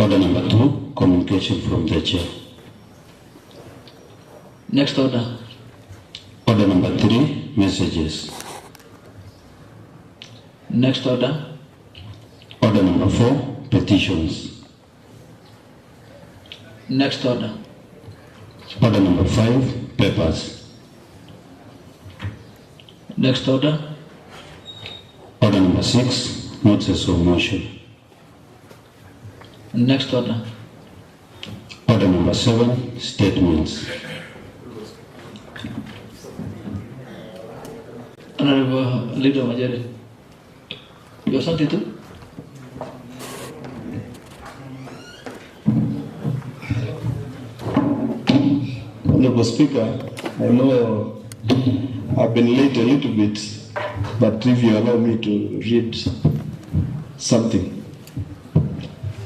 Order number 2, communication from the chair. Next order. Order number 3, messages. Next order. Order number 4, petitions. Next order. Order number 5, papers. Next order. Order number 6, notices of motion. Next order. Order number 7, statements. Honorable Leader Majority. You have something to? Honorable Speaker, I know I've been late a little bit, but if you allow me to read something.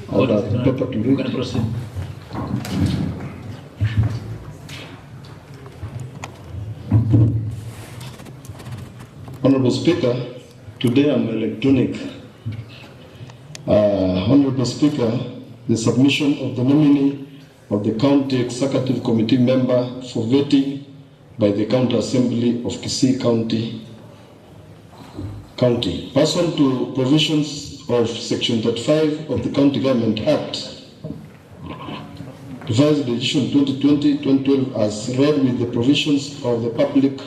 Order paper to read. Proceed. Honorable Speaker, today I'm electronic. Honorable Speaker, the submission of the nominee of the County Executive Committee member for vetting by the County Assembly of Kisii County. Pursuant to provisions of Section 35 of the County Government Act, revised edition 2020-2012 as read with the provisions of the Public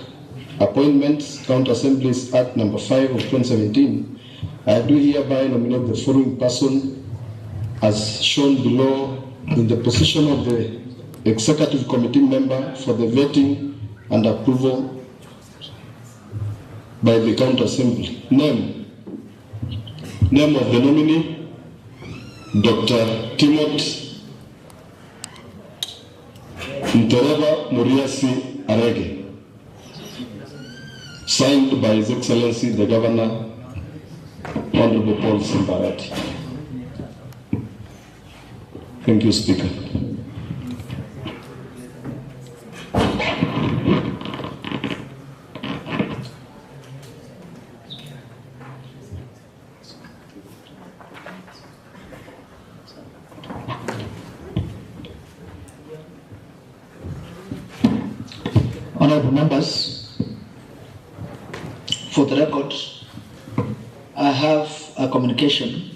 Appointments County Assemblies Act number 5 of 2017, I do hereby nominate the following person as shown below in the position of the Executive Committee member for the vetting and approval by the County Assembly. Name of the nominee, Dr. Timothy Ntereva Muriasi Arege. Signed by His Excellency the Governor, Honorable Paul Simbarati. Thank you, Speaker. Honorable members, for the record, I have a communication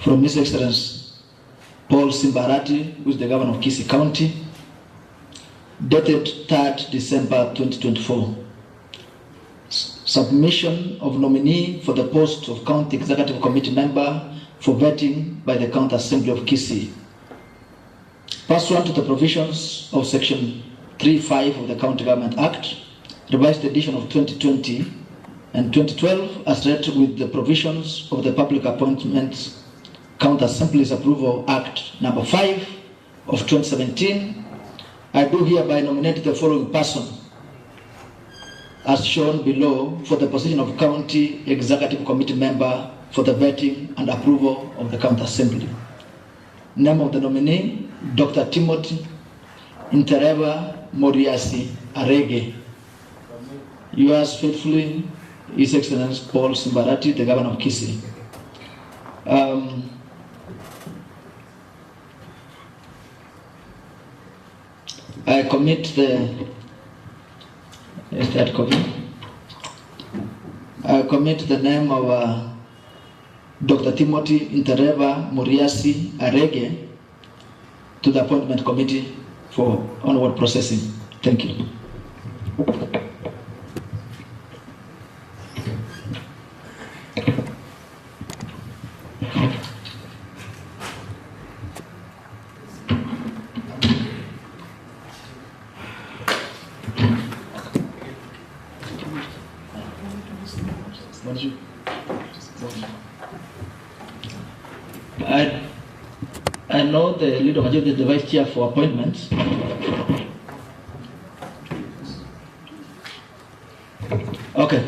from His Excellency Paul Simbarati, who is the Governor of Kisii County, dated 3rd December 2024. Submission of nominee for the post of County Executive Committee member for vetting by the County Assembly of Kisii. Pursuant to the provisions of Section 3(5) of the County Government Act, revised edition of 2020 and 2012, as read with the provisions of the Public Appointments County Assemblies Approval Act number 5 of 2017, I do hereby nominate the following person as shown below for the position of County Executive Committee member for the vetting and approval of the County Assembly. Name of the nominee, Dr. Timothy Ntereva Muriasi Arege. Yours faithfully, His Excellency Paul Simbarati, the Governor of Kisii. I commit the name of Dr. Timothy Ntereva Muriasi Arege to the appointment committee for onward processing. Thank you. I know the leader majority is the vice chair for appointments. Okay.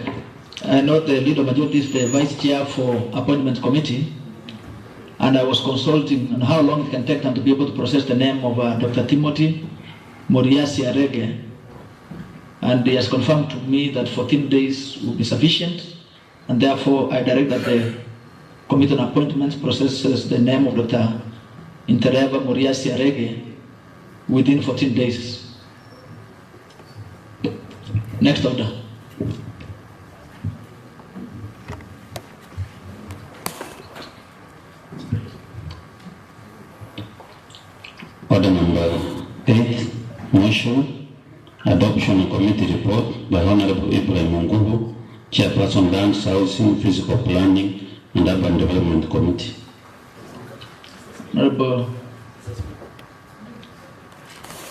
I know the leader majority is the vice chair for appointment committee, and I was consulting on how long it can take them to be able to process the name of Dr. Timothy Muriasi Arege, and he has confirmed to me that 14 days will be sufficient, and therefore I direct that the Committee on Appointments processes the name of Dr. Intereba Muriasi Arege within 14 days. Next order. Order number 8, motion, adoption of committee report by Honorable Ibrahim Mungubu, Chairperson, Lands, Housing, Physical Planning and Urban Development Committee. Honorable,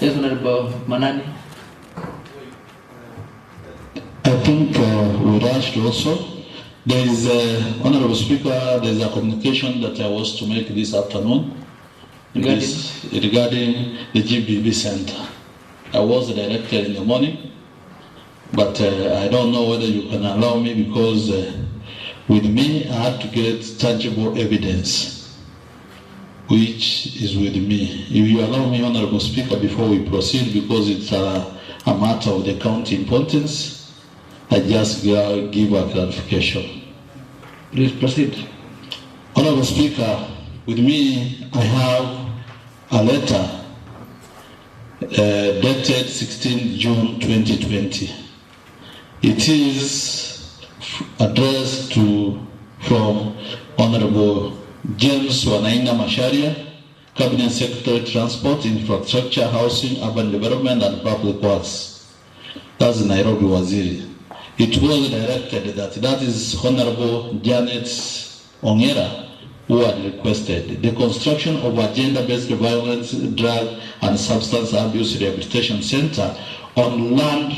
yes, Honorable Manani. I think we rushed also. There is, Honorable Speaker, there is a communication that I was to make this afternoon regarding the GBV Center. I was directed in the morning, but I don't know whether you can allow me because with me I had to get tangible evidence, which is with me. If you allow me, Honorable Speaker, before we proceed, because it's a matter of the county importance, I just give a clarification. Please proceed. Honorable Speaker, with me I have a letter dated 16 June 2020. It is addressed from Honorable James Wanaina Masharia, Cabinet Secretary, Transport, Infrastructure, Housing, Urban Development and Public Works. That's Nairobi Waziri. It was directed that is Honorable Janet Ongera who had requested the construction of a gender-based violence, drug and substance abuse rehabilitation center on land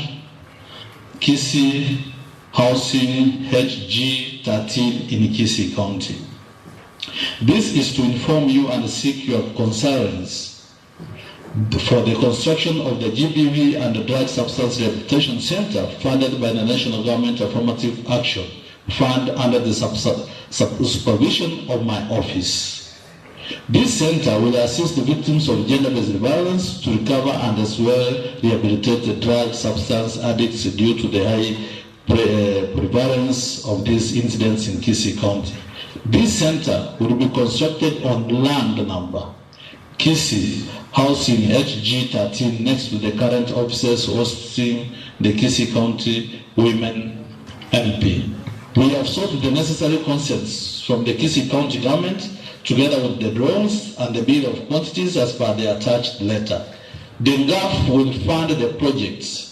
Kisii Housing HG 13 in Kisii County. This is to inform you and seek your concerns for the construction of the GBV and the Drug Substance Rehabilitation Center funded by the National Government Affirmative Action Fund under the supervision of my office. This center will assist the victims of gender-based violence to recover and as well rehabilitate the drug substance addicts due to the high prevalence of these incidents in Kisii County. This center will be constructed on land number Kisii Housing HG 13 next to the current offices hosting the Kisii County Women MP. We have sought the necessary consents from the Kisii County government together with the drawings and the bill of quantities as per the attached letter. The NGAF will fund the project,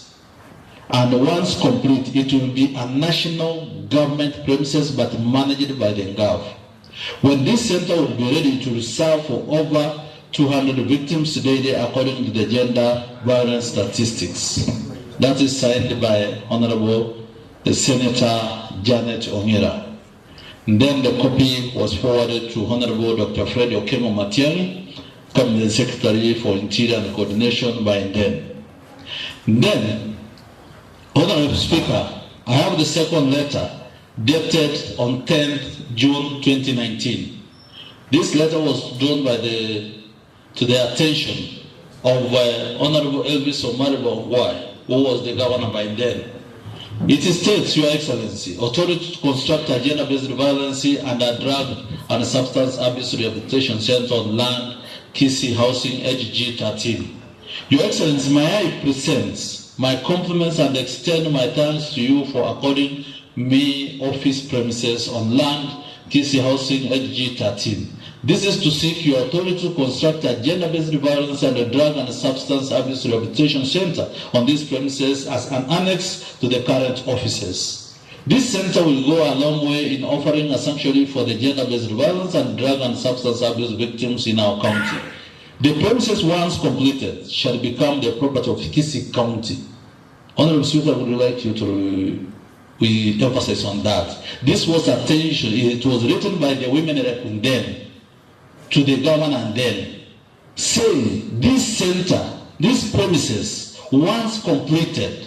and once complete, it will be a national government premises but managed by the NGAF. When this center will be ready to serve for over 200 victims daily according to the gender violence statistics. That is signed by Honorable Senator Janet Ongera. Then the copy was forwarded to Honorable Dr. Fred Okemo Matiang'i, Cabinet Secretary for Interior and Coordination by then. Then, Honorable Speaker, I have the second letter dated on 10th June 2019. This letter was drawn by to the attention of Honorable Elvis Omariba Ongwai, who was the governor by then. It states, Your Excellency, authority to construct a gender-based violence and a drug and substance abuse rehabilitation center on land Kisii Housing HG 13. Your Excellency, may I present my compliments and extend my thanks to you for according me office premises on land Kisii Housing HG 13. This is to seek your authority to construct a gender-based violence and a drug and substance abuse rehabilitation center on these premises as an annex to the current offices. This center will go a long way in offering a sanctuary for the gender-based violence and drug and substance abuse victims in our county. The premises, once completed, shall become the property of Kisii County. Honorable Speaker, I would like you to emphasize on that. This was attention. It was written by the women rep then to the governor then, saying this center, these premises, once completed,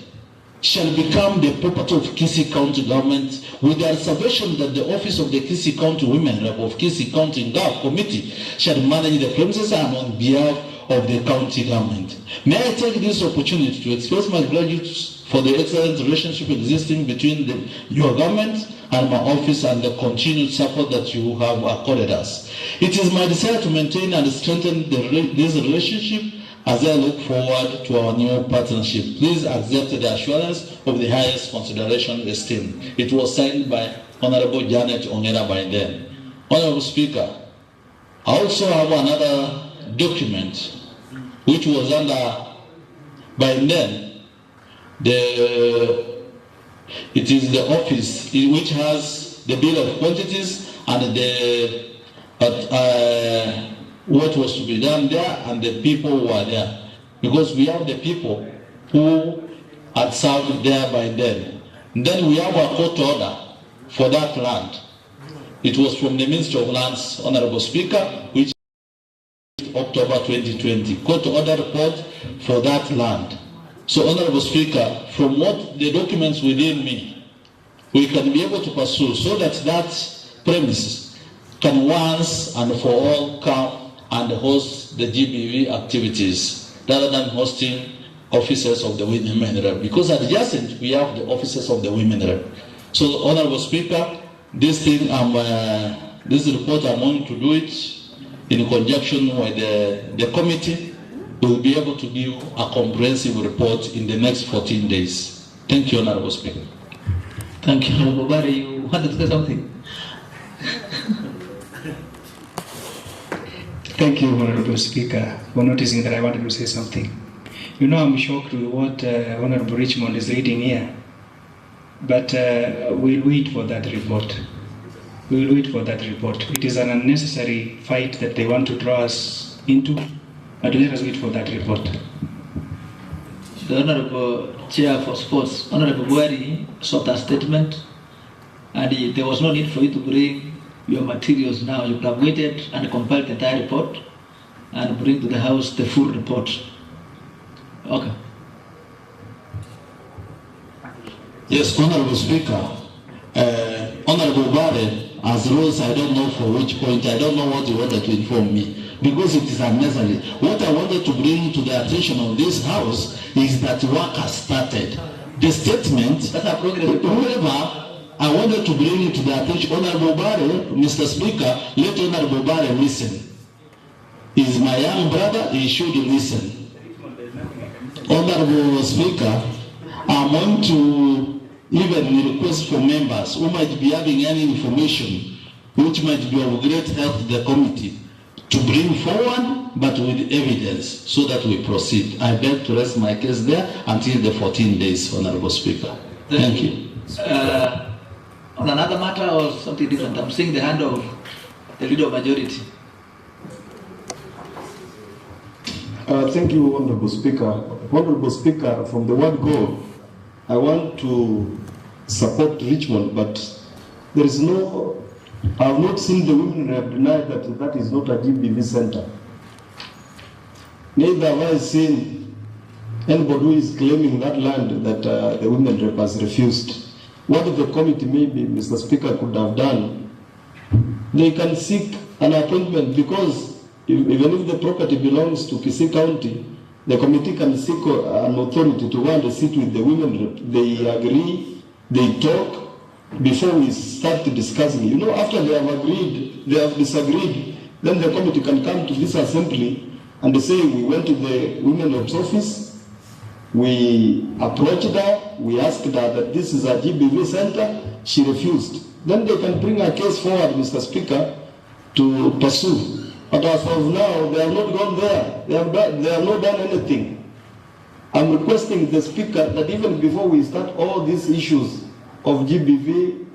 shall become the property of Kisii County government with the reservation that the office of the Kisii County Women Rep of Kisii County NGAF Committee shall manage the premises and on behalf of the county government. May I take this opportunity to express my gratitude for the excellent relationship existing between your government and my office and the continued support that you have accorded us. It is my desire to maintain and strengthen this relationship as I look forward to our new partnership. Please accept the assurance of the highest consideration and esteem. It was signed by Honorable Janet Ongera by then. Honorable Speaker, I also have another document which was under by then it is the office which has the bill of quantities and the what was to be done there and the people who were there, because we have the people who had served there by then. Then we have a court order for that land. It was from the Ministry of Lands, Honorable Speaker, which is October 2020, court order report for that land. So, Honorable Speaker, from what the documents within me, we can be able to pursue so that that premises can once and for all come and host the GBV activities rather than hosting officers of the women rep. Because adjacent, we have the officers of the women rep. So, Honorable Speaker, this report, I'm going to do it in conjunction with the committee. We'll be able to give a comprehensive report in the next 14 days. Thank you, Honorable Speaker. Thank you, Honorable Barry. You wanted to say something? Thank you, Honorable Speaker, for noticing that I wanted to say something. You know, I'm shocked with what Honorable Richmond is reading here. But we'll wait for that report. We'll wait for that report. It is an unnecessary fight that they want to draw us into. But let us wait for that report. The Honorable Chair for Sports, Honorable Buhari, sought a statement, and there was no need for you to bring your materials now. You could have waited and compiled the entire report and bring to the House the full report. Okay. Yes, Honorable Speaker. Honorable Buhari, as rules, I don't know for which point, I don't know what you wanted to inform me, because it is unnecessary. What I wanted to bring to the attention of this House is that work has started. The statement, however, I wanted to bring it to the attention. Honorable Buhari, Mr. Speaker, let Honorable Buhari listen. He's my young brother, he should listen. Honorable Speaker, I'm going to even request for members who might be having any information which might be of great help to the committee to bring forward, but with evidence, so that we proceed. I beg to rest my case there until the 14 days, Honorable Speaker. Thank you. On another matter or something different, I'm seeing the hand of the leader of majority. Thank you, Honorable Speaker. Honorable Speaker, from the word go, I want to support Richmond, but there is no, I have not seen the women have denied that that is not a GBV center. Neither have I seen anybody who is claiming that land that the women rep has refused. What the committee maybe, Mr. Speaker, could have done, they can seek an appointment, because even if the property belongs to Kisii County, the committee can seek an authority to go and sit with the women rep. They agree, they talk before we start discussing. You know, after they have agreed, they have disagreed, then the committee can come to this assembly and say, we went to the women rep's office, we approached her, we asked her that this is a GBV center, she refused. Then they can bring a case forward, Mr. Speaker, to pursue. But as of now, they have not gone there. They have not done anything. I'm requesting the Speaker that even before we start all these issues of GBV,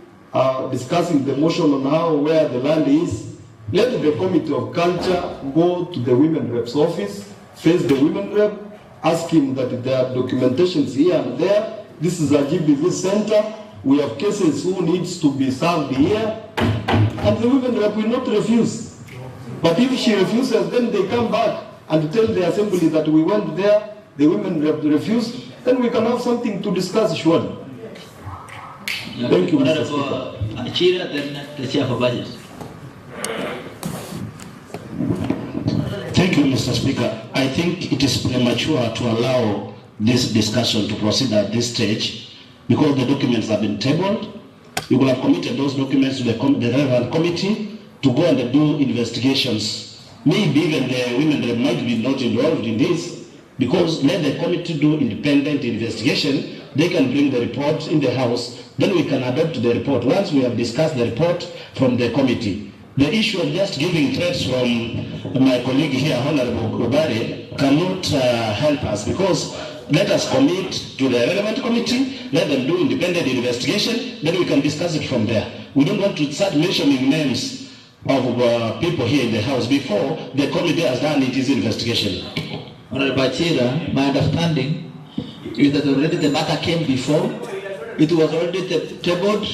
discussing the motion on how, where the land is, let the Committee of Culture go to the women rep's office, face the women rep, ask him that there are documentations here and there. This is a GBV center. We have cases who needs to be served here, and the women rep will not refuse. But if she refuses, then they come back and tell the assembly that we went there, the women refused, then we can have something to discuss, surely. Thank you, Mr. Speaker. Achira, then the Chair for Budget. Thank you, Mr. Speaker. I think it is premature to allow this discussion to proceed at this stage because the documents have been tabled. You will have committed those documents to the relevant committee to go and do investigations. Maybe even the women that might be not involved in this, because let the committee do independent investigation. They can bring the report in the House, then we can adopt the report once we have discussed the report from the committee. The issue of just giving threats from my colleague here, Honorable Obare, cannot help us, because let us commit to the relevant committee, let them do independent investigation, then we can discuss it from there. We don't want to start mentioning names of people here in the House before the committee has done its investigation. Honorable Chira, my understanding is that already the matter came before, it was already tabled,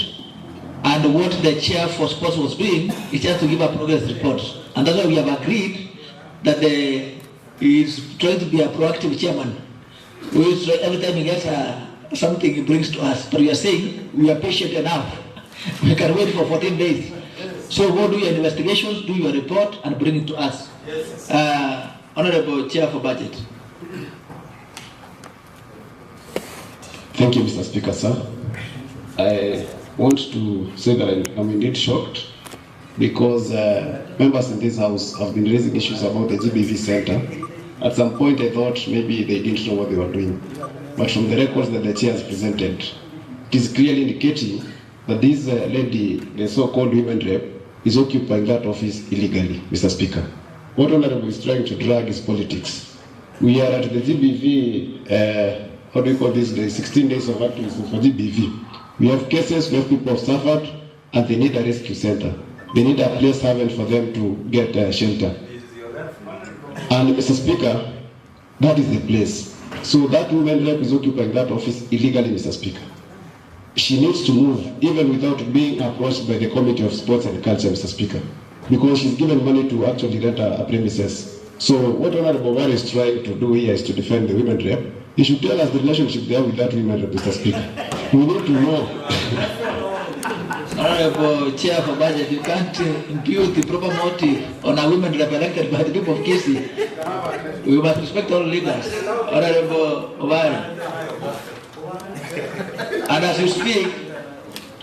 and what the chair for sports was doing is just to give a progress report. And that's why we have agreed that he is trying to be a proactive chairman. Every time he gets something he brings to us. But we are saying we are patient enough. We can wait for 14 days. So go do your investigations, do your report, and bring it to us. Honorable Chair for Budget. Thank you, Mr. Speaker, sir. I want to say that I'm indeed shocked because members in this House have been raising issues about the GBV Center. At some point, I thought maybe they didn't know what they were doing. But from the records that the chair has presented, it is clearly indicating that this lady, the so-called women rep, is occupying that office illegally, Mr. Speaker. What Honorable is trying to drag is politics. We are at the GBV, how do you call this, the 16 days of activism for GBV. We have cases where people have suffered and they need a rescue center. They need a place haven for them to get shelter. And Mr. Speaker, that is the place. So that woman rep is occupying that office illegally, Mr. Speaker. She needs to move, even without being approached by the Committee of Sports and Culture, Mr. Speaker, because she's given money to actually rent a premises. So what Honorable Obare is trying to do here is to defend the women rep. He should tell us the relationship there with that women rep, Mr. Speaker. We need to know. Honorable Chair for Budget, you can't impute the proper motive on a woman rep elected by the people of Kisii. We must respect all leaders. Honorable Obare. And as you speak,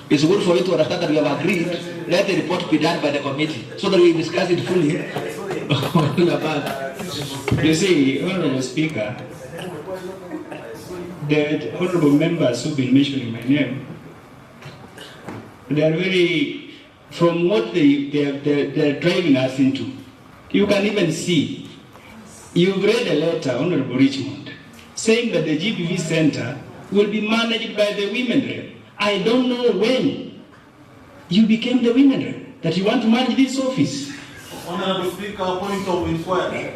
it's good for you to understand that we have agreed, let the report be done by the committee, so that we discuss it fully when we are back. You see, Honorable Speaker, the honorable members who've been mentioning my name, they are very, from what they're driving us into. You can even see, you've read a letter, Honorable Richmond, saying that the GBV Center will be managed by the women rep. I don't know when you became the women rep, that you want to manage this office. Honorable Speaker, point of inquiry.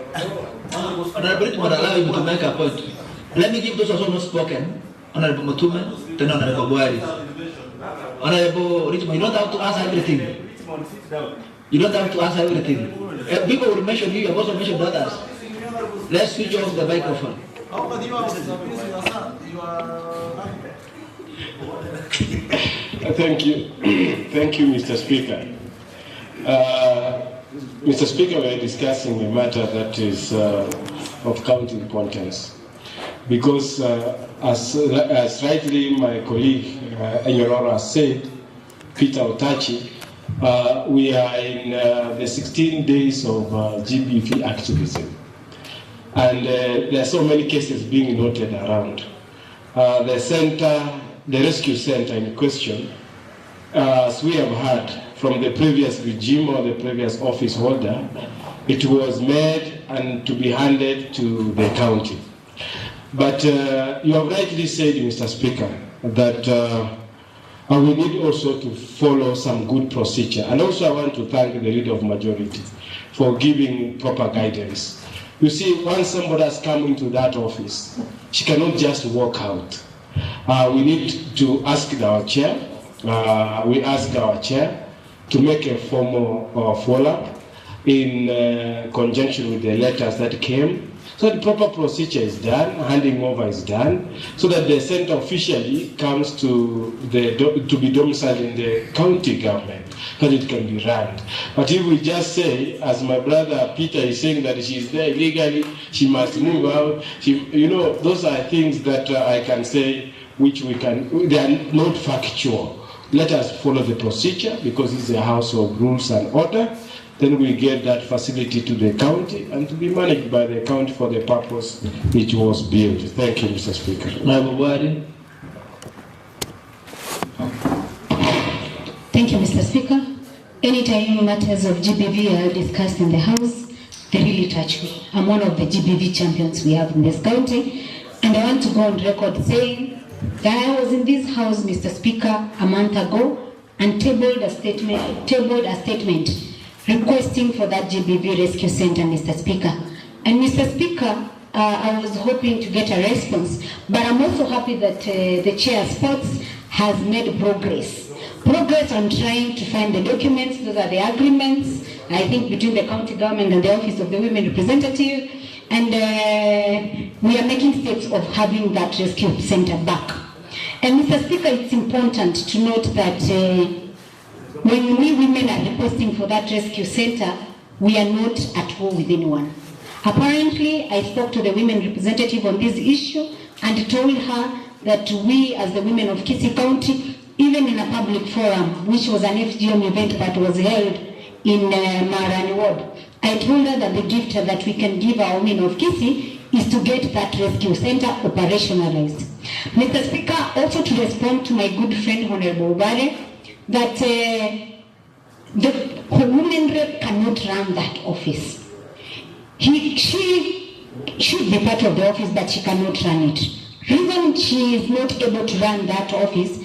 Honorable Richmond, allow him to make a point. Let me give those also not spoken. Honorable Mutume, then Honorable Buhari. Honorable Richmond, you don't have to answer everything. You don't have to answer everything. People will mention you have also mentioned others. Let's switch off the microphone. Thank you. Thank you, Mr. Speaker. Mr. Speaker, we are discussing a matter that is of county importance. Because as rightly my colleague Enyororo has said, Peter Otachi, we are in the 16 days of GBV activism. And there are so many cases being noted around. The center, the rescue center in question, as we have heard from the previous regime or the previous office holder, it was made and to be handed to the county. But you have rightly said, Mr. Speaker, that we need also to follow some good procedure. And also I want to thank the Leader of Majority for giving proper guidance. You see, once somebody has come into that office, she cannot just walk out. We need to ask our chair, we ask our chair to make a formal follow-up in conjunction with the letters that came. So the proper procedure is done, handing over is done, so that the center officially comes to be domiciled in the county government. when it can be run. But if we just say, as my brother Peter is saying, that she's there illegally, she must move out, those are things that I can say which they are not factual. Let us follow the procedure because it's a house of rules and order. Then we get that facility to the county and to be managed by the county for the purpose which was built. Thank you, Mr. Speaker. Thank you, Mr. Speaker. Anytime matters of GBV are discussed in the House, they really touch me. I'm one of the GBV champions we have in this county, and I want to go on record saying that I was in this House, Mr. Speaker, a month ago and tabled a statement requesting for that GBV rescue center, Mr. Speaker. And Mr. Speaker, I was hoping to get a response, but I'm also happy that the Chair Sports has made progress on trying to find the documents. Those are the agreements, I think, between the county government and the Office of the Women Representative, and we are making steps of having that rescue center back. And Mr. Speaker, it's important to note that when we women are requesting for that rescue center, we are not at war with anyone. Apparently, I spoke to the women representative on this issue and told her that we, as the women of Kisii County, even in a public forum, which was an FGM event that was held in Marani Ward, I told her that the gift that we can give our women of Kisii is to get that rescue center operationalized. Mr. Speaker, also to respond to my good friend Honorable Obare, that the women rep cannot run that office. She should be part of the office, but she cannot run it. Reason she is not able to run that office,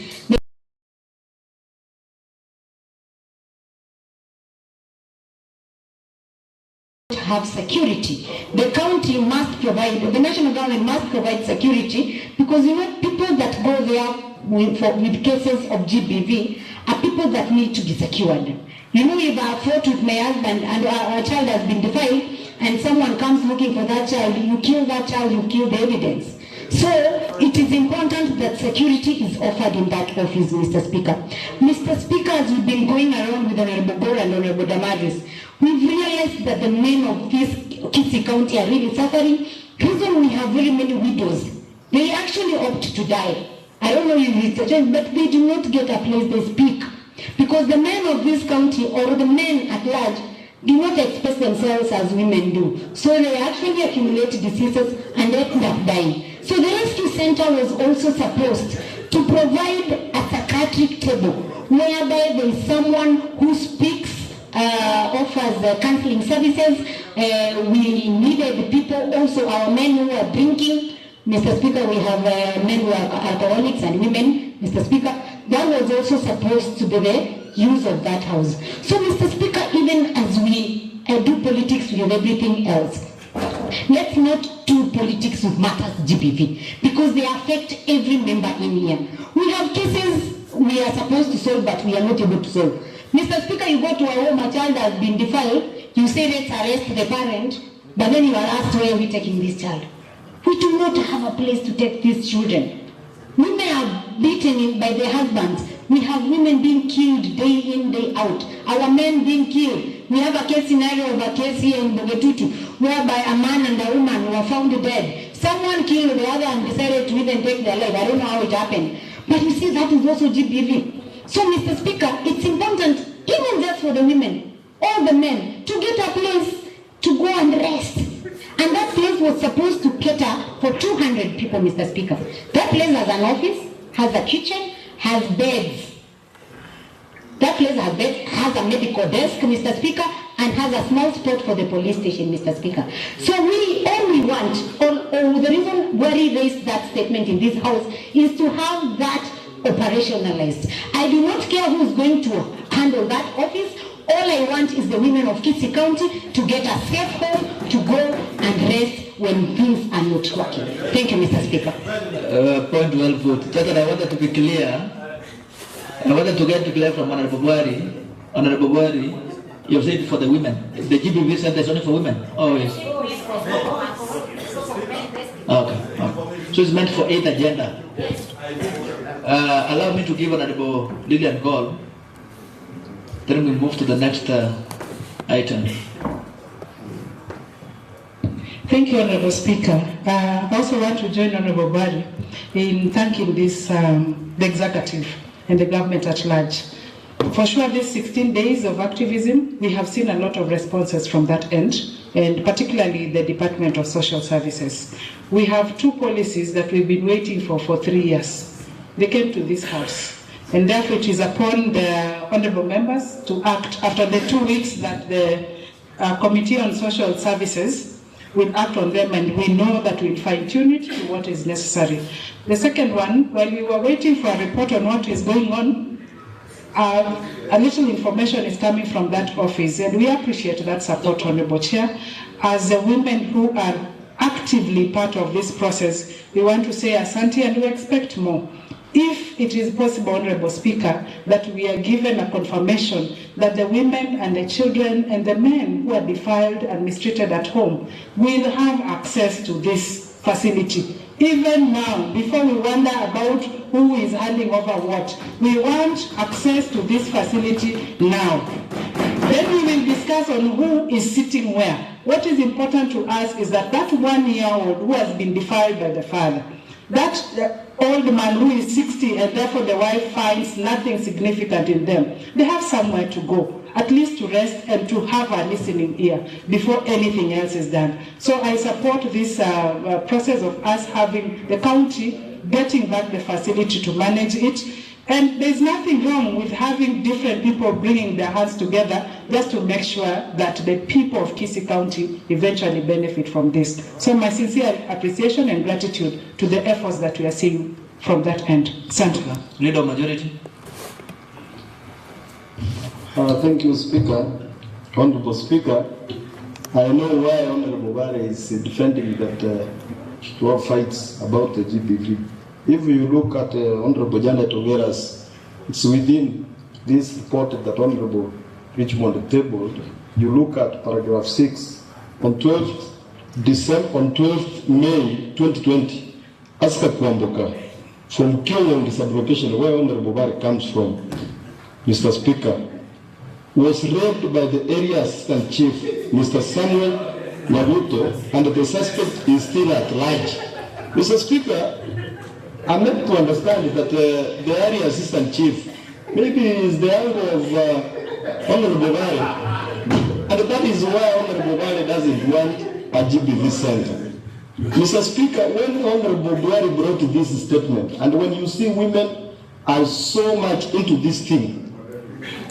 have security. The county must provide, the national government must provide security, because people that go there with cases of GBV are people that need to be secured. If I fought with my husband and our child has been defiled and someone comes looking for that child, you kill that child, you kill the evidence. So it is important that security is offered in that office, Mr. Speaker. Mr. Speaker, as we've been going around with Honorable Gore and Honorable Damaris, we've realized that the men of this Kisii County are really suffering. Reason we have very many widows, they actually opt to die. I don't know if it's a choice, but they do not get a place they speak. Because the men of this county, or the men at large, do not express themselves as women do. So they actually accumulate diseases and end up dying. So the rescue center was also supposed to provide a psychiatric table, whereby there is someone who speaks, offers counseling services. We needed people, also our men who are drinking. Mr. Speaker, we have men who are alcoholics and women, Mr. Speaker. That was also supposed to be the use of that house. So, Mr. Speaker, even as we do politics with everything else, let's not do politics with matters GBV, because they affect every member in here. We have cases we are supposed to solve, but we are not able to solve. Mr. Speaker, you go to a home, a child has been defiled, you say let's arrest the parent, but then you are asked, where are we taking this child? We do not have a place to take these children. Women are beaten by their husbands. We have women being killed day in, day out. Our men being killed. We have a case scenario of a case here in Bogetutu, whereby a man and a woman were found dead. Someone killed the other and decided to even take their life. I don't know how it happened. But you see, that is also GBV. So, Mr. Speaker, it's important, even just for the women, all the men, to get a place to go and rest. And that place was supposed to cater for 200 people, Mr. Speaker. That place has an office, has a kitchen, has beds. That place has beds, has a medical desk, Mr. Speaker, and has a small spot for the police station, Mr. Speaker. So all we want, or the reason why we raised that statement in this house, is to have that operationalized. I do not care who is going to handle that office. All I want is the women of Kisii County to get a safe home to go and rest when things are not working. Thank you, Mr. Speaker. Point well put. That I wanted to be clear. I wanted to get clear from Honorable Buhari. Honorable Buhari, you have said for the women. The GBV center is only for women. Oh, yes. Okay. So it's meant for 8th agenda. Allow me to give Honorable Lillian call. Then we move to the next item. Thank you, Honorable Speaker. I also want to join Honorable Bari in thanking this, the executive and the government at large. For sure, these 16 days of activism, we have seen a lot of responses from that end, and particularly the Department of Social Services. We have two policies that we've been waiting for 3 years. They came to this house, and therefore it is upon the honorable members to act after the 2 weeks that the Committee on Social Services will act on them, and we know that we'll fine-tune it to what is necessary. The second one, while we were waiting for a report on what is going on, a little information is coming from that office, and we appreciate that support, Honorable Chair. As the women who are actively part of this process, we want to say asante, and we expect more. If it is possible, Honorable Speaker, that we are given a confirmation that the women and the children and the men who are defiled and mistreated at home will have access to this facility. Even now, before we wonder about who is handing over what, we want access to this facility now. Then we will discuss on who is sitting where. What is important to us is that that 1-year-old who has been defiled by the father, that old man who is 60 and therefore the wife finds nothing significant in them, they have somewhere to go, at least to rest and to have a listening ear before anything else is done. So I support this process of us having the county getting back the facility to manage it. And there's nothing wrong with having different people bringing their hands together just to make sure that the people of Kisii County eventually benefit from this. So my sincere appreciation and gratitude to the efforts that we are seeing from that end. Sandra. Leader of Majority. Thank you, Speaker. Honorable Speaker, I know why Honorable Bari is defending that 12 fights about the GBV. If you look at Honorable Janet Ogera's, it's within this report that Honorable Richmond tabled. You look at paragraph 6 on 12th May 2020. Aska Kwamboka from Kenya disabilitation, where Honorable Bari comes from, Mr. Speaker, was raped by the area assistant chief, Mr. Samuel Nyabuto, and the suspect is still at large. Mr. Speaker, I'm meant to understand that the area assistant chief maybe is the angle of Honorable Bari, and that is why Honorable Bari doesn't want a GBV center. Mr. Speaker, when Honorable Bari brought this statement, and when you see women are so much into this thing,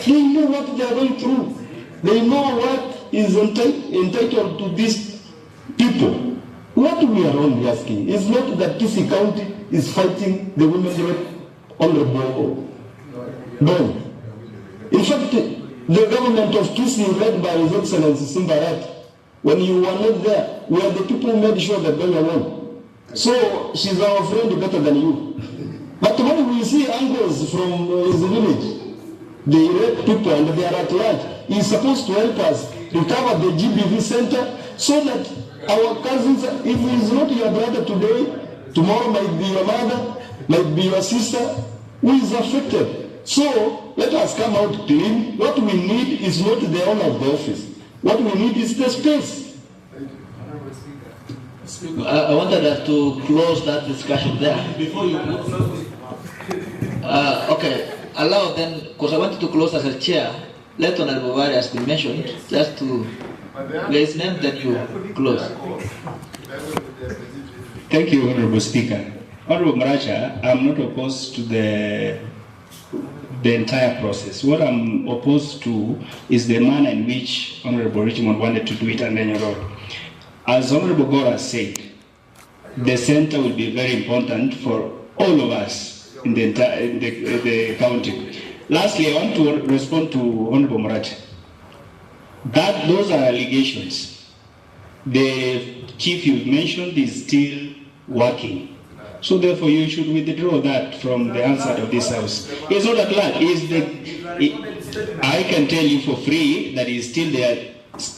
they know what they are going through. They know what is entitled to these people. What we are only asking is not that Kisii County is fighting the women's rep Honorable Bari. In fact, the government of Kisii, led by His Excellency Simbarat, when you were not there, we are the people who made sure that they were won. So she's our friend better than you. But when we see angles from his village, they rape people and they are at large, he's supposed to help us recover the GBV center so that our cousins, if he is not your brother today, tomorrow might be your mother, might be your sister, who is affected. So let us come out clean. What we need is not the owner of the office. What we need is the space. I wanted us to close that discussion there. Before you close. Okay, allow then, because I wanted to close as a chair. Let Honorable Bari has been mentioned, just to raise name, then you close. Thank you, Honorable Speaker. Honorable Maracha, I'm not opposed to the entire process. What I'm opposed to is the manner in which Honorable Richmond wanted to do it on Daniel Road. As Honorable Gora said, the center will be very important for all of us in the entire the county. Lastly, I want to respond to Honorable Maracha. Those are allegations. The chief you mentioned is still working. So therefore you should withdraw that from the answer of this house. He's not at large. I can tell you for free that he's still there.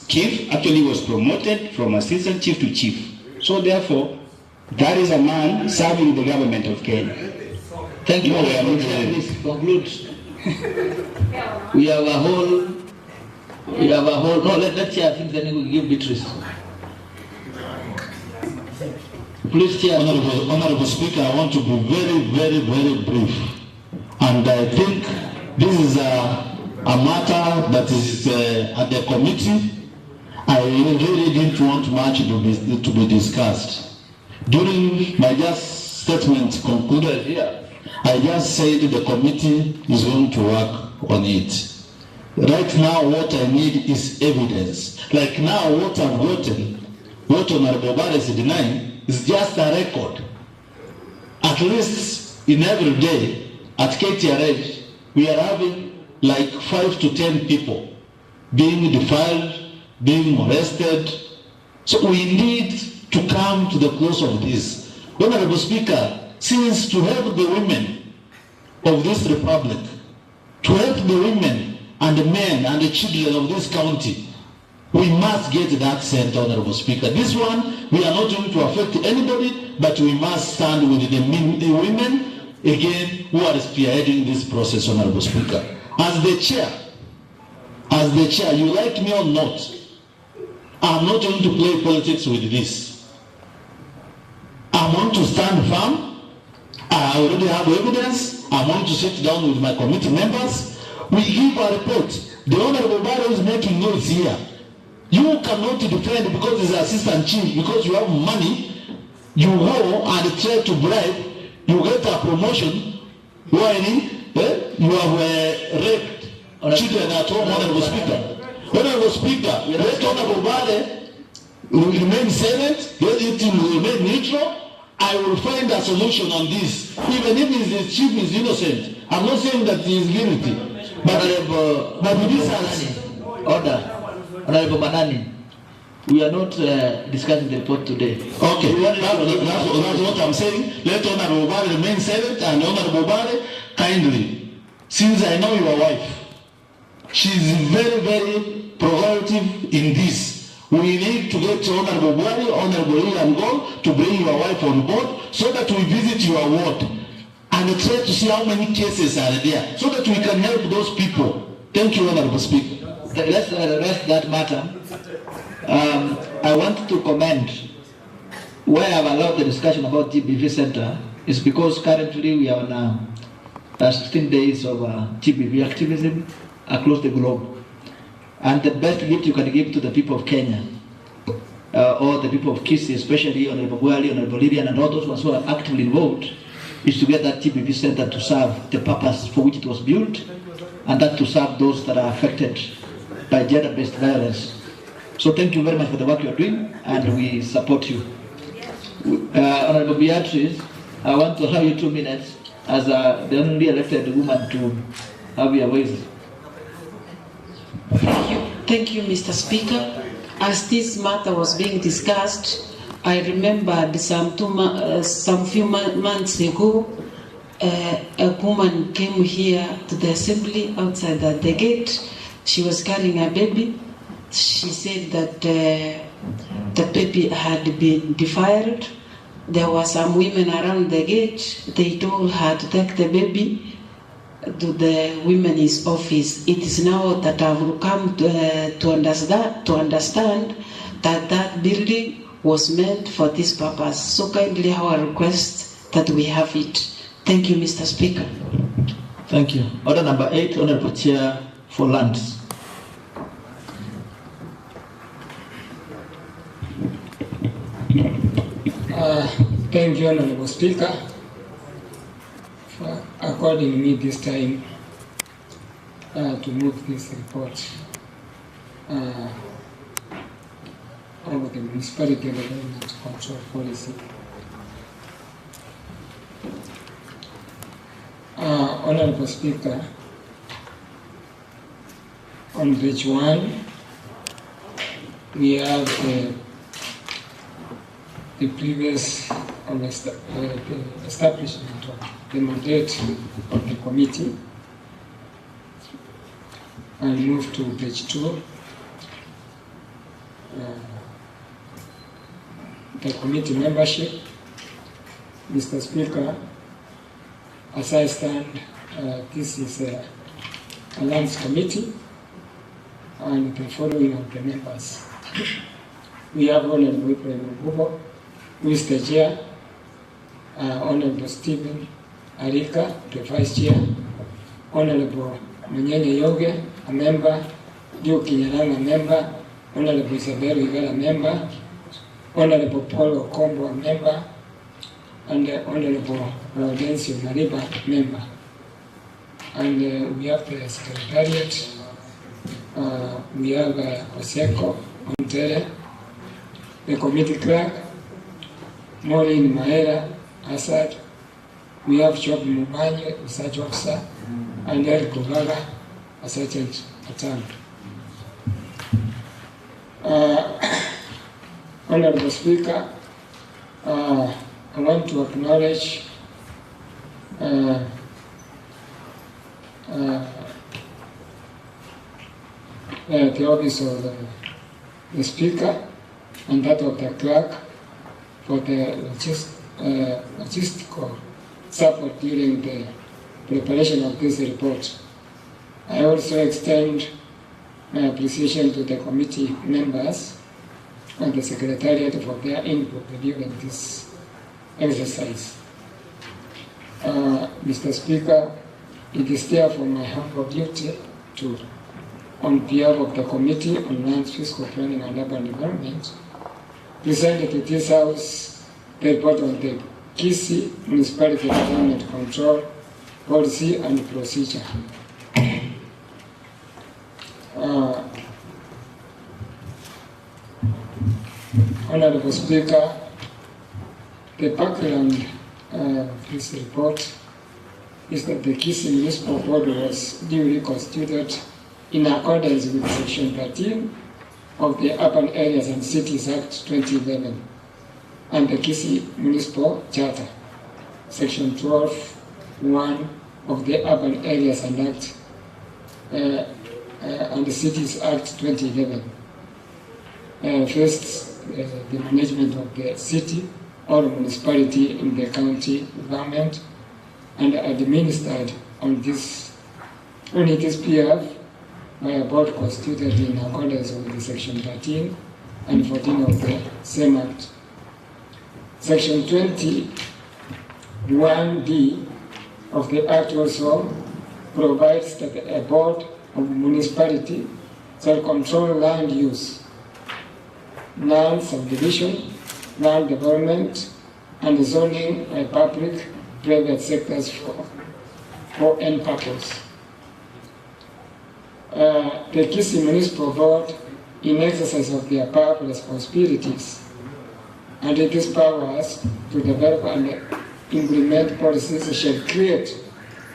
Chief actually was promoted from assistant chief to chief. So therefore, that is a man serving the government of Kenya. Thank you. No, we are not Please conclude. We have a whole, no, let's share things, then we will give Beatrice. Please, Chair. Honorable Speaker, I want to be very brief. And I think this is a matter that is at the committee. I really didn't want much to be discussed. During my just statement concluded here, I just said the committee is going to work on it. Right now, what I need is evidence. Like now, what I've gotten, what Honorable Barry is denying, is just a record. At least in every day at KTRH, we are having like 5 to 10 people being defiled, being molested. So we need to come to the close of this. Honorable Speaker, since to help the women of this republic, to help the women and the men and the children of this county, we must get that center, Honorable Speaker. This one, we are not going to affect anybody, but we must stand with the women, again, who are spearheading this process, Honorable Speaker. As the chair, you like me or not, I'm not going to play politics with this. I'm going to stand firm. I already have evidence. I'm going to sit down with my committee members. We give a report. The Honorable Barrow is making noise here. You cannot defend because he's assistant chief, because you have money, you go and try to bribe, you get a promotion, while you have raped children at home, Honorable Speaker. Honorable Speaker, let Honorable Barrow remain silent, let it remain neutral. I will find a solution on this. Even if the chief is innocent, I'm not saying that he is guilty. But this has order. Honorable Manani, we are not discussing the report today. Okay, that's what I'm saying. Let Honorable Barry remain silent, and Honorable Barry, kindly, since I know your wife, she's very proactive in this. We need to get Honorable Barry, Honorable Ian Gold to bring your wife on board so that we visit your ward and try to see how many cases are there so that we can help those people. Thank you, Honorable Speaker. Let's rest that matter. I want to comment why I've allowed the discussion about GBV Center is because currently we are on 16 days of GBV activism across the globe. And the best gift you can give to the people of Kenya, or the people of Kisii, especially Honorable Gwali, Honorable Lilian, and all those ones who are actively involved, is to get that GBV Center to serve the purpose for which it was built, and that to serve those that are affected by gender-based violence. So thank you very much for the work you are doing, and we support you. Honorable Beatrice, I want to have you 2 minutes as the only elected woman to have your voice. Thank you, Mr. Speaker. As this matter was being discussed, I remembered some few months ago, a woman came here to the assembly outside the gate. She was carrying a baby. She said that the baby had been defiled. There were some women around the gate. They told her to take the baby to the women's office. It is now that I've come to understand that that building was meant for this purpose. So kindly our request that we have it. Thank you, Mr. Speaker. Thank you. Order number 8, Honorable Chair for Lands. Thank you, Honorable Speaker, for according me this time to move this report over the Municipality Development Control Policy. Honorable Speaker, on page 1, we have the previous establishment of the mandate of the committee. I move to page 2. The committee membership. Mr. Speaker, as I stand, this is Lands Committee, and the following of the members. We have Honorable Ibrahim Ngubo, who is the chair, Honorable Stephen Arika, the vice chair, Honorable Munyenye Yoge, a member, Duke Kinyaranga, a member, Honorable Isabel Igala, a member, Honorable Paul Okombo, a member, and Honorable Laudencio Mariba, a member. And we have the Secretariat, we have Oseko Ontere, the committee clerk, Maureen Maera Assad, we have Job Mubanye, research officer, and Eric Kuvaga, a sergeant at arms. Honorable Speaker, I want to acknowledge the office of the Speaker and that of the clerk for the logistical support during the preparation of this report. I also extend my appreciation to the committee members and the Secretariat for their input during this exercise. Mr. Speaker, it is therefore my humble duty to, on behalf of the Committee on Lands, Fiscal Planning and Urban Development, present to this House the report on the Kisii Municipality Development Control Policy and Procedure. Honorable Speaker, the background of this report is that the Kisii Municipal Board was duly constituted in accordance with Section 13 of the Urban Areas and Cities Act 2011 and the Kisii Municipal Charter, Section 12(1) of the Urban Areas and Act and the Cities Act 2011. First, the management of the city or municipality in the county government and administered on its behalf by a board constituted in accordance with Section 13 and 14 of the same Act. Section 21D of the Act also provides that a board of municipality shall control land use, land subdivision, land development, and zoning by public, private sectors for any purpose. The Kisii Municipal Board, in exercise of their above responsibilities, and its powers to develop and implement policies, shall create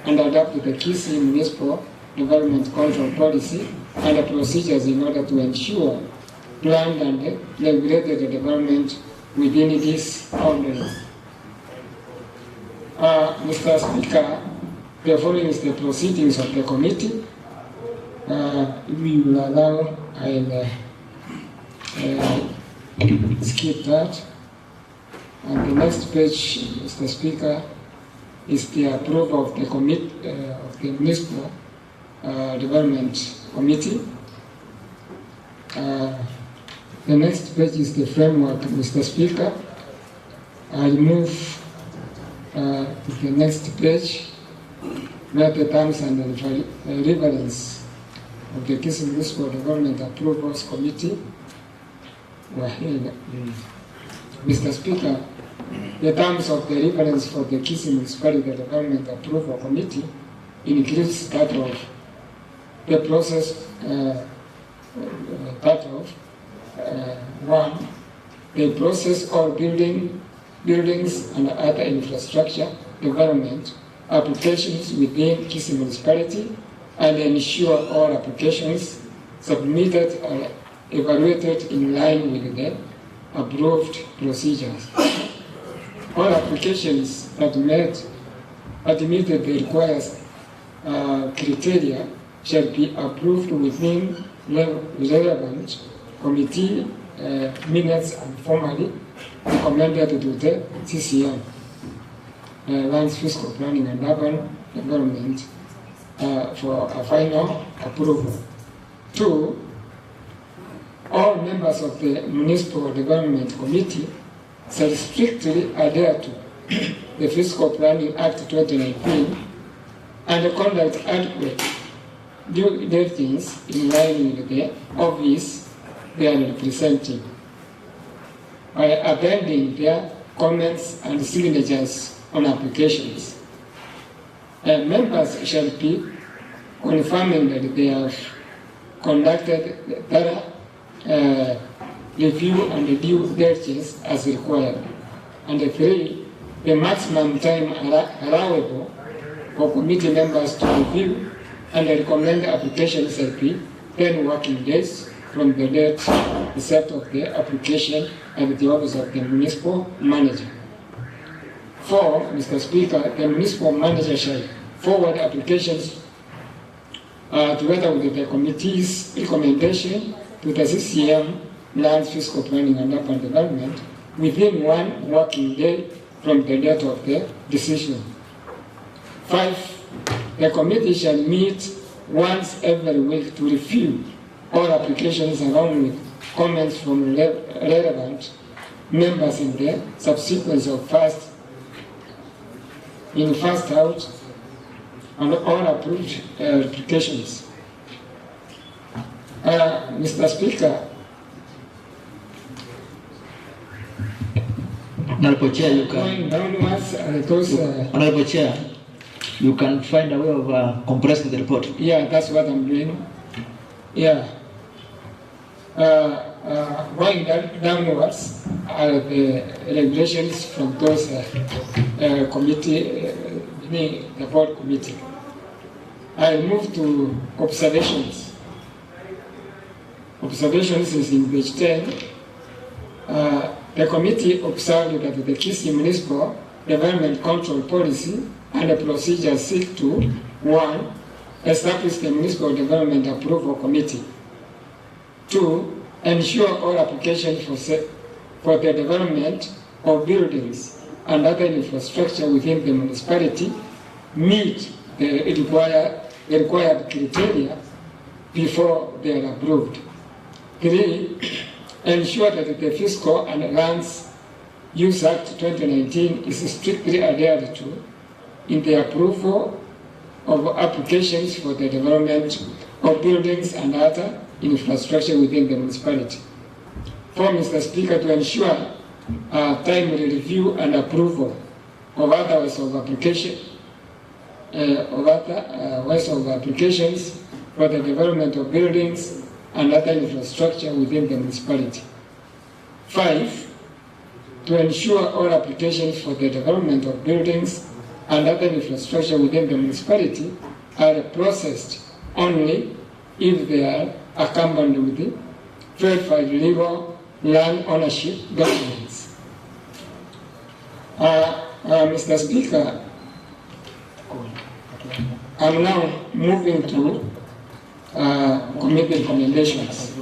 and adapt the Kisii Municipal Development Control Policy and procedures in order to ensure planned and regulated development within this boundaries. Mr. Speaker, the following is the proceedings of the committee. If you will allow, I'll skip that. And the next page, Mr. Speaker, is the approval of the of the Municipal Development Committee. The next page is the framework, Mr. Speaker. I move to the next page, where the terms and the relevance of the Kisii Municipal Development Approvals Committee were held. Mr. Speaker, the terms of the reference for the Kisii Municipality Development Approval Committee includes that of the process, one, the process of buildings and other infrastructure development applications within Kisii Municipality and ensure all applications submitted are evaluated in line with the approved procedures. All applications that meet the required criteria shall be approved within relevant committee minutes and formally recommended to the CCM, Lands, Fiscal Planning and Urban Development, for a final approval. 2, all members of the Municipal Development Committee shall strictly adhere to the Fiscal Planning Act 2019 and conduct adequate due diligence in line with the office they are representing by appending their comments and signatures on applications. Members shall be confirming that they have conducted thorough review and due diligence as required. And 3, the maximum time allowable for committee members to review and recommend applications shall be 10 working days from the date receipt of the application at the office of the municipal manager. 4, Mr. Speaker, the municipal manager shall forward applications together with the committee's recommendation to the CCM Land Fiscal Planning and Urban Development within 1 working day from the date of the decision. 5, the committee shall meet once every week to review all applications along with comments from relevant members in the subsequence of first out and all approved applications. Mr. Speaker, Honorable Chair, you can. Going downwards, Honorable Chair, you can find a way of compressing the report. Yeah, that's what I'm doing. Yeah. Going downwards are the regulations from those committee, the board committee. I move to observations. Observations is in page 10. The committee observed that the Kisii Municipal Development Control Policy and the procedures seek to 1. Establish the Municipal Development Approval Committee. 2. Ensure all applications for the development of buildings and other infrastructure within the municipality meet the required criteria before they are approved. 3. Ensure that the Fiscal and Lands Use Act 2019 is strictly adhered to in the approval of applications for the development of buildings and other infrastructure within the municipality. 4, Mr. Speaker, to ensure timely review and approval of other ways of application, applications for the development of buildings and other infrastructure within the municipality. 5, to ensure all applications for the development of buildings and other infrastructure within the municipality are processed only if they are accompanied with verified legal land ownership documents. Mr. Speaker, I'm now moving to committee recommendations.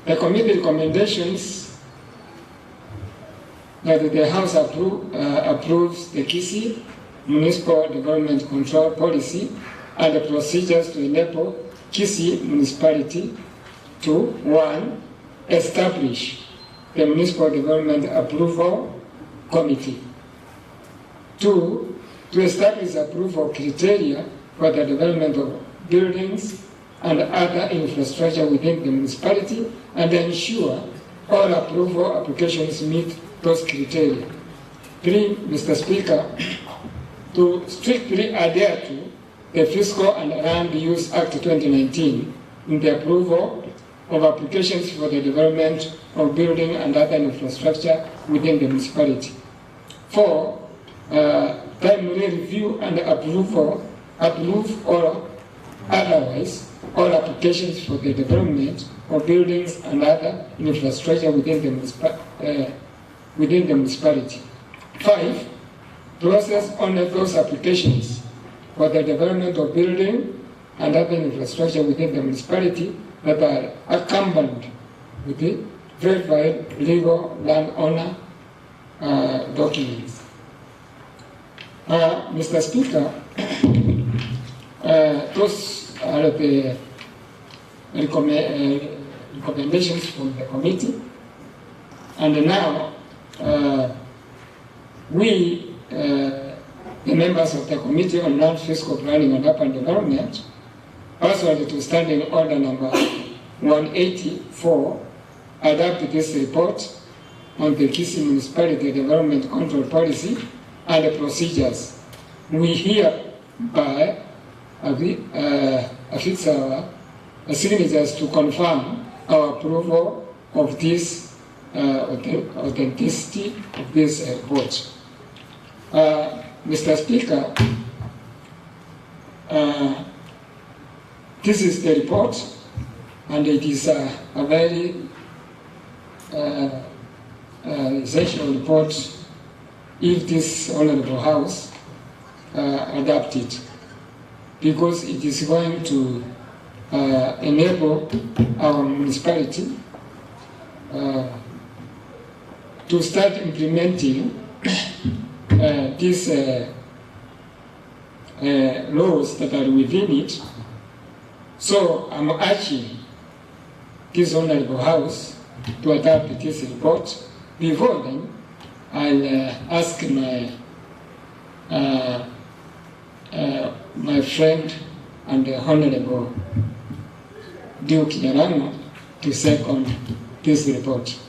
The committee recommendations that the House approves the Kisii Municipal Development Control Policy and the procedures to enable Kisii Municipality to 1. Establish the Municipal Development Approval Committee. 2. To establish approval criteria for the development of buildings and other infrastructure within the municipality and ensure all approval applications meet those criteria. 3, Mr. Speaker, to strictly adhere to the Fiscal and Land Use Act 2019 in the approval of applications for the development of building and other infrastructure within the municipality. 4, timely review and approve or otherwise all applications for the development of buildings and other infrastructure within the municipality. 5, process only those applications for the development of building and other infrastructure within the municipality that are accompanied with the verified legal landowner documents. Mr. Speaker, those are the recommendations from the committee. And now, we, the members of the Committee on Land, Fiscal Planning and Urban Development, pursuant to Standing Order number 184, adopt this report on the Kisii Municipality Development Control Policy and procedures. We hereby affix our signatures to confirm our approval of this authenticity of this report. Mr. Speaker, this is the report, and it is a very essential report if this Honorable House adopt it, because it is going to enable our municipality to start implementing these laws that are within it. So I'm urging this Honorable House to adopt this report. Before then, I'll ask my friend and the Honorable Duke Yarango to second this report.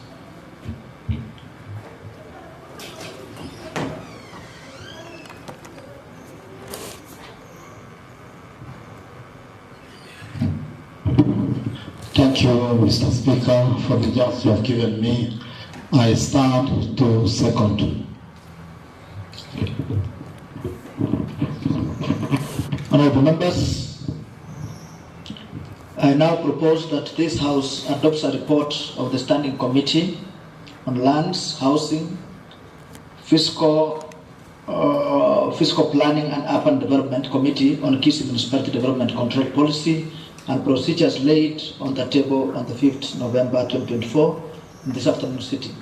Thank you, Mr. Speaker, for the chance you have given me. I stand to second. Honorable members, I now propose that this House adopts a report of the Standing Committee on Lands, Housing, Fiscal Planning and Urban Development Committee on Kisii Municipality Development Control Policy and procedures laid on the table on the 5th November 2024 in this afternoon sitting.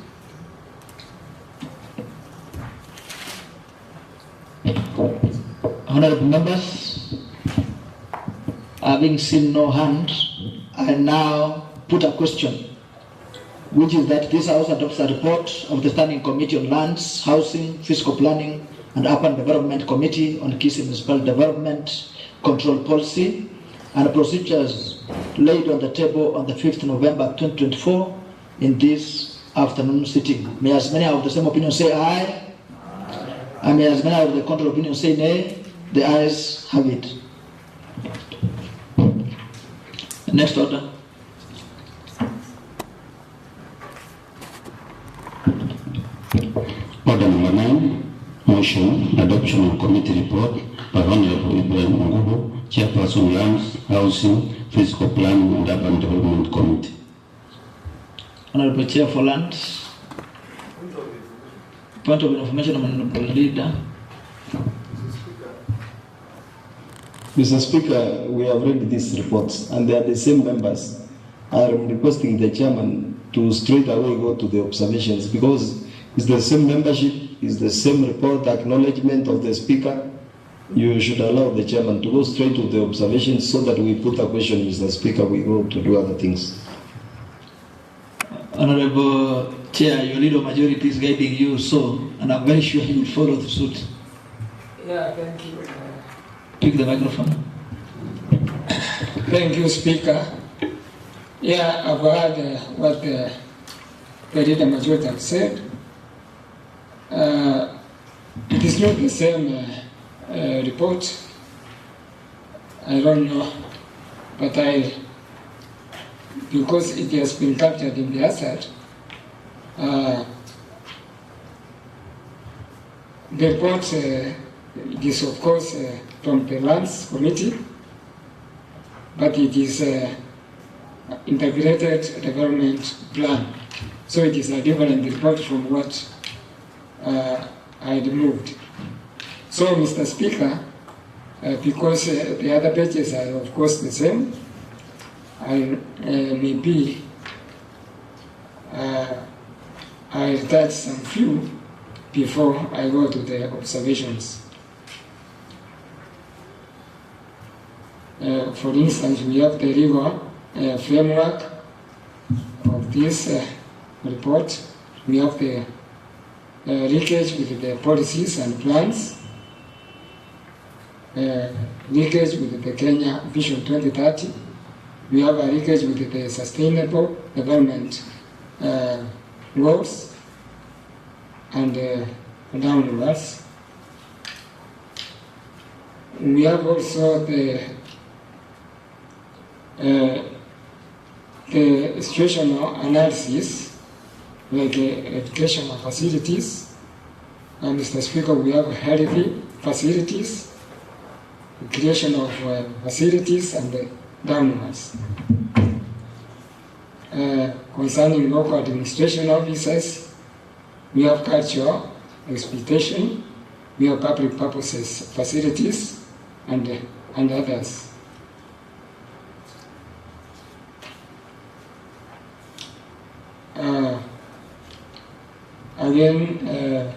Honorable members, having seen no hand, I now put a question, which is that this House adopts a report of the Standing Committee on Lands, Housing, Fiscal Planning and Urban Development Committee on Kisii Municipal Development Control Policy and procedures laid on the table on the 5th November 2024 in this afternoon sitting. May as many of the same opinion say aye, and may as many of the contrary opinion say nay. The ayes have it. Next order. Order number 9, motion, adoption of committee report by Honorable Ibrahim Ngubu, Chairperson Lands, Housing, Fiscal Planning and Urban Development Committee. Honorable Chair for Lands. Point of information, Honorable Leader. Mr. Speaker, we have read these reports and they are the same members. I am requesting the chairman to straight away go to the observations because it's the same membership, it's the same report, acknowledgement of the speaker. You should allow the chairman to go straight to the observations so that we put a question, Mr. Speaker, we go to do other things. Honorable Chair, your leader majority is guiding you, so, and I'm very sure you will follow the suit. Yeah, thank you. Pick the microphone. Thank you, Speaker. Yeah, I've heard what the leader majority have said. It is not the same report. I don't know, but because it has been captured in the asset, the report is of course from the Lands Committee, but it is integrated development plan. So it is a different report from what I had moved. So, Mr. Speaker, because the other pages are of course the same, I maybe I'll touch some few before I go to the observations. For instance, we have the legal framework of this report. We have the linkage with the policies and plans, linkage with the Kenya Vision 2030. We have a linkage with the Sustainable Development Goals and downwards. We have also the situational analysis, like educational facilities. And Mr. Speaker, we have healthy facilities, creation of facilities, and downwards. Concerning local administration officers, we have cultural exploitation, we have public purposes facilities, and others. Again,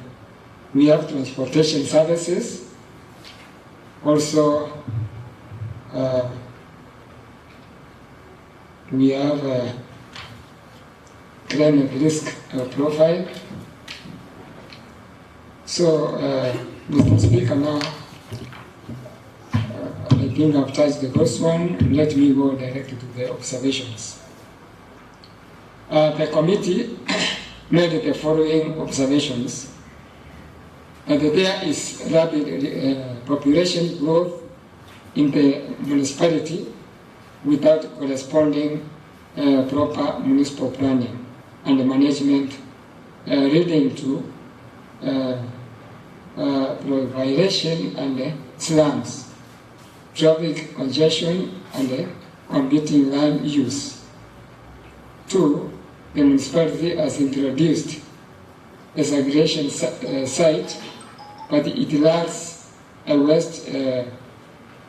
we have transportation services. Also, we have a climate risk profile. So, Mr. Speaker, now I think I've touched the first one. Let me go directly to the observations. The committee made the following observations. That there is rapid population growth in the municipality without corresponding proper municipal planning and management, leading to proliferation and slums, traffic congestion, and competing land use. 2. The municipality has introduced a segregation site, but it lacks a waste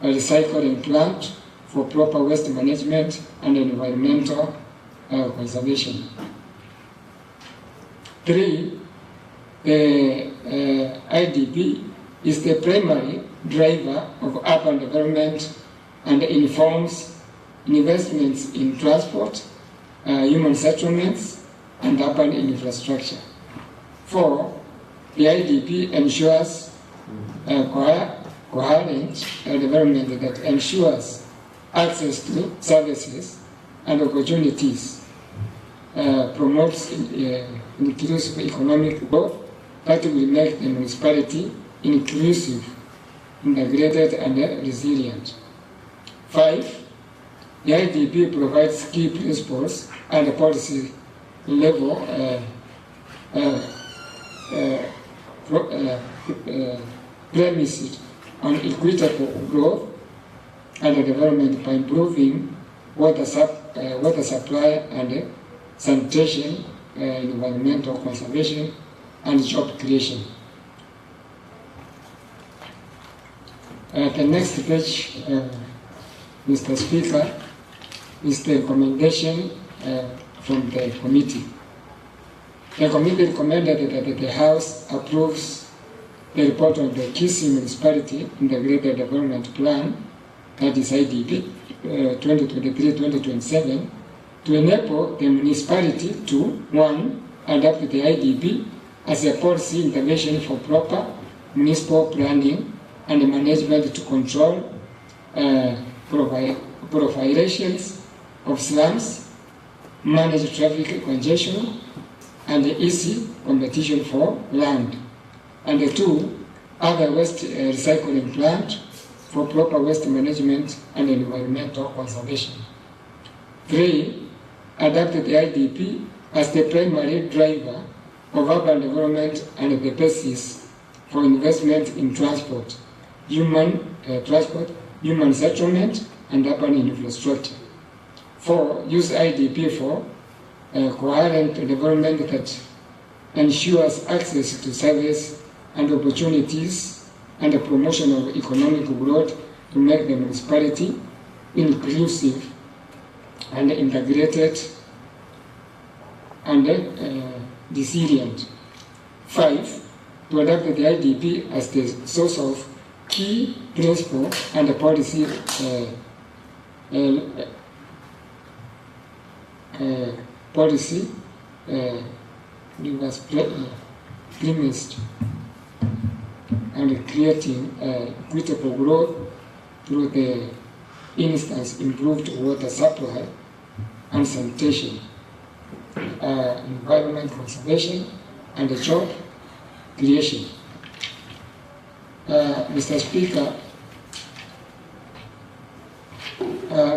recycling plant for proper waste management and environmental conservation. 3. The IDP is the primary driver of urban development and informs investments in transport, human settlements, and urban infrastructure. 4. The IDP ensures coherent development that ensures access to services and opportunities, promotes inclusive economic growth that will make the municipality inclusive, integrated, and resilient. 5. The IDP provides key principles and policy level premises on equitable growth and development by improving water supply and sanitation, environmental conservation, and job creation. The next page, Mr. Speaker, is the recommendation from the committee. The committee recommended that the House approves the report of the Kisii Municipality Integrated Development Plan, that is IDP 2023-2027, to enable the municipality to 1. Adopt the IDP as a policy intervention for proper municipal planning and management to control proliferations of slums, manage traffic congestion, and easy competition for land. And 2, other waste recycling plant for proper waste management and environmental conservation. 3, adopt the IDP as the primary driver of urban development and the basis for investment in transport, human settlement, and urban infrastructure. 4, use IDP for coherent development that ensures access to service and opportunities and the promotion of economic growth to make the municipality inclusive and integrated and resilient. 5, to adopt the IDP as the source of key principle and policy policy was premised and creating equitable growth through the instance improved water supply and sanitation, environment conservation, and job creation. Mr. Speaker,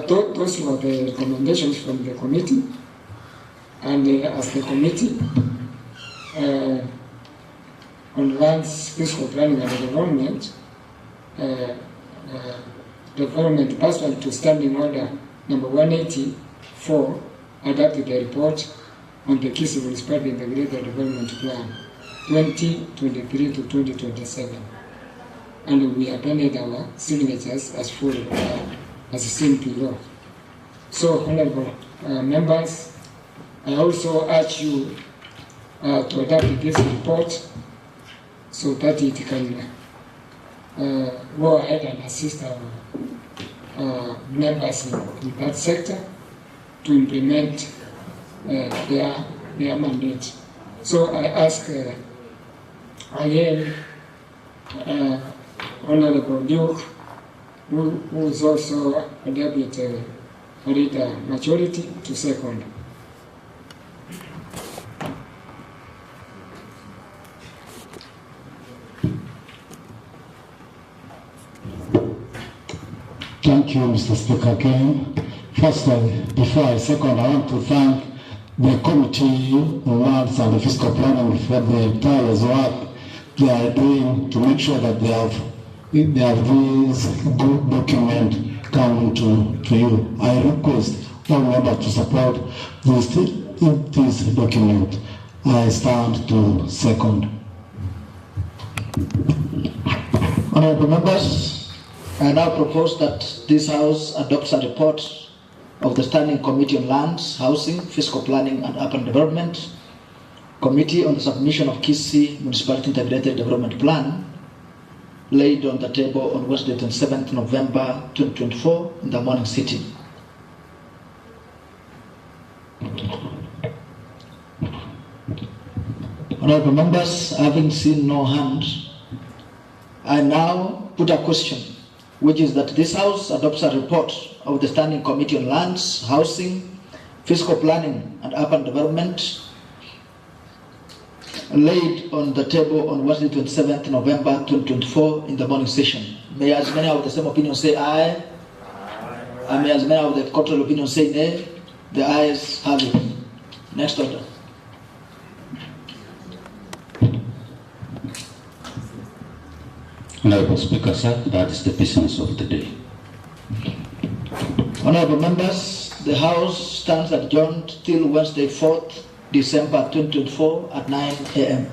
those were the recommendations from the committee, and as the committee on lands, fiscal planning and development, development pursuant to Standing Order number 184, adopted the report on the Kisii Municipality Integrated Development Plan 2023 to 2027, and we appended our signatures as follows, as seen below. So, honorable members, I also urge you to adopt this report so that it can go ahead and assist our members in that sector to implement their mandate. So I ask again Honorable Duke, who is also a deputy leader majority, to second. Thank you, Mr. Speaker, again. First, before I second, I want to thank the Committee on Lands and the Fiscal Planning for the tireless work they are doing to make sure that they have this good document coming to you. I request all members to support this document. I stand to second. Honorable members, I now propose that this House adopts a report of the Standing Committee on Lands, Housing, Fiscal Planning and Urban Development Committee on the submission of Kisii Municipality Integrated Development Plan, laid on the table on Wednesday, 27th November 2024 in the morning sitting. Honorable members, having seen no hand, I now put a question, which is that this House adopts a report of the Standing Committee on Lands, Housing, Fiscal Planning and Urban Development, laid on the table on Wednesday, 27th November 2024 in the morning session. May as many of the same opinion say aye, and may as many of the contrary opinion say nay. The ayes have it. Next order. Honorable Speaker, sir, that is the business of the day. Honorable members, the House stands adjourned till Wednesday, 4th December 2024 at 9 a.m.